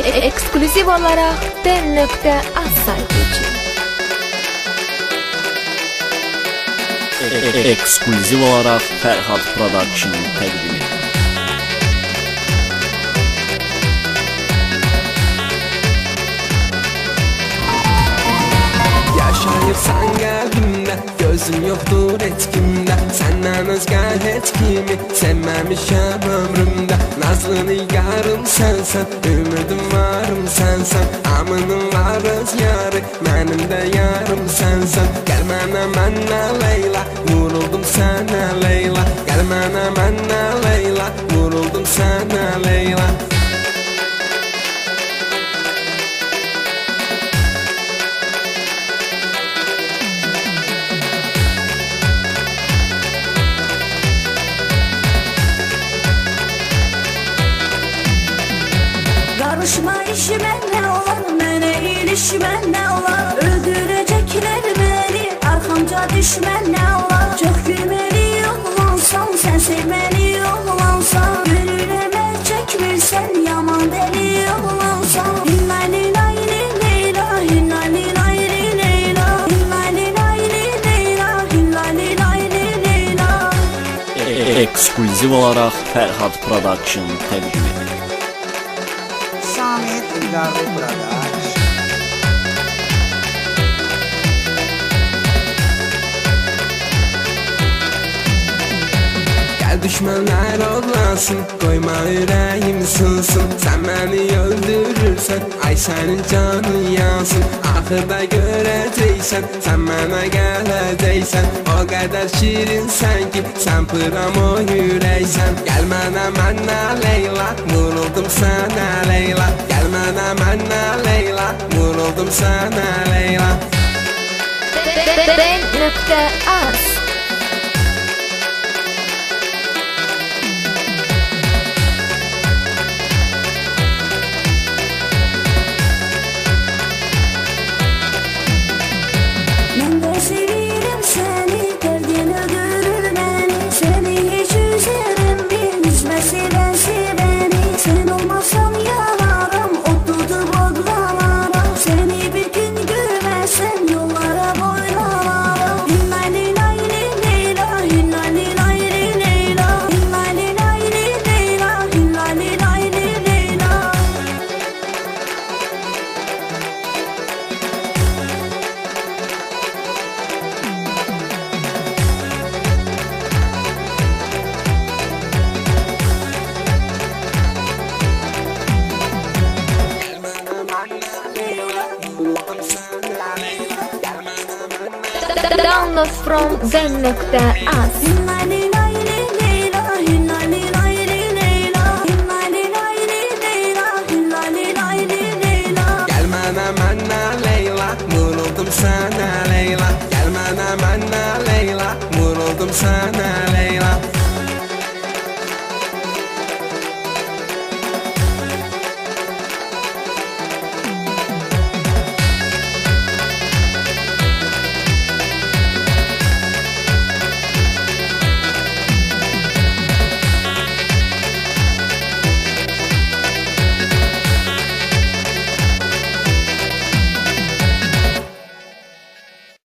Ekskluziv olarak den.az saytı için. Ekskluziv olarak Ferhat Production təqdimi. Yaşayırsan kalbimde, gözüm yoktur etkimde. Senden özgə heç kimi sevməmişəm ömrümdə. Nazlı nigarım sensen, ümidim varım sensen. Amınım var öz yarı, mənim də yarım sensen. Gəl mənə Leyla, vuruldum sənə Leyla. Gəl mənə Leyla, vuruldum sənə Leyla. Karışma işime ne olar, mene ilişme ne olar. Öldürecekler beni, arkamca düşme ne olar. Çok gülmeli oğlansan, sen sevmeli oğlansan. Gönlüme çekmirsen, yaman deli oğlansan. Hinnali layli leyla, hinnali layli leyla. Hinnali layli leyla, hinnali layli leyla. Ekskluziv olarak Ferhat Production təqdimi. Samet Ilgari Production. Gel düşmanlar olmasın, koyma yüreğim sılsın. Sen beni öldürürsen, ay senin canın yansın. Ahırda göreceksen, sen bana geleceksen. O kadar şirinsen ki, sen pıram o yüreksen. Gel mənə Leyla, vuruldum sana Leyla. Gel mənə Leyla, vuruldum sana Leyla. Den.az Ben de seviyorum seni, derdin öldürür beni. Seni hiç üzerim bir, üzmesi bensi beni. Sen olmasan yanarım, oturdu bodlalarım. Seni bir gün görmezsem yollara boylanarım. Hinnali layli leyla, hinnali layli leyla. Hinnali layli leyla, hinnali layli leyla. Download from den.az. Hinnali layli leyla, hinnali layli leyla. Hinnali layli leyla, hinnali layli leyla. Gel mənə Leyla, vuruldum sana Leyla. Gel mənə Leyla, vuruldum sana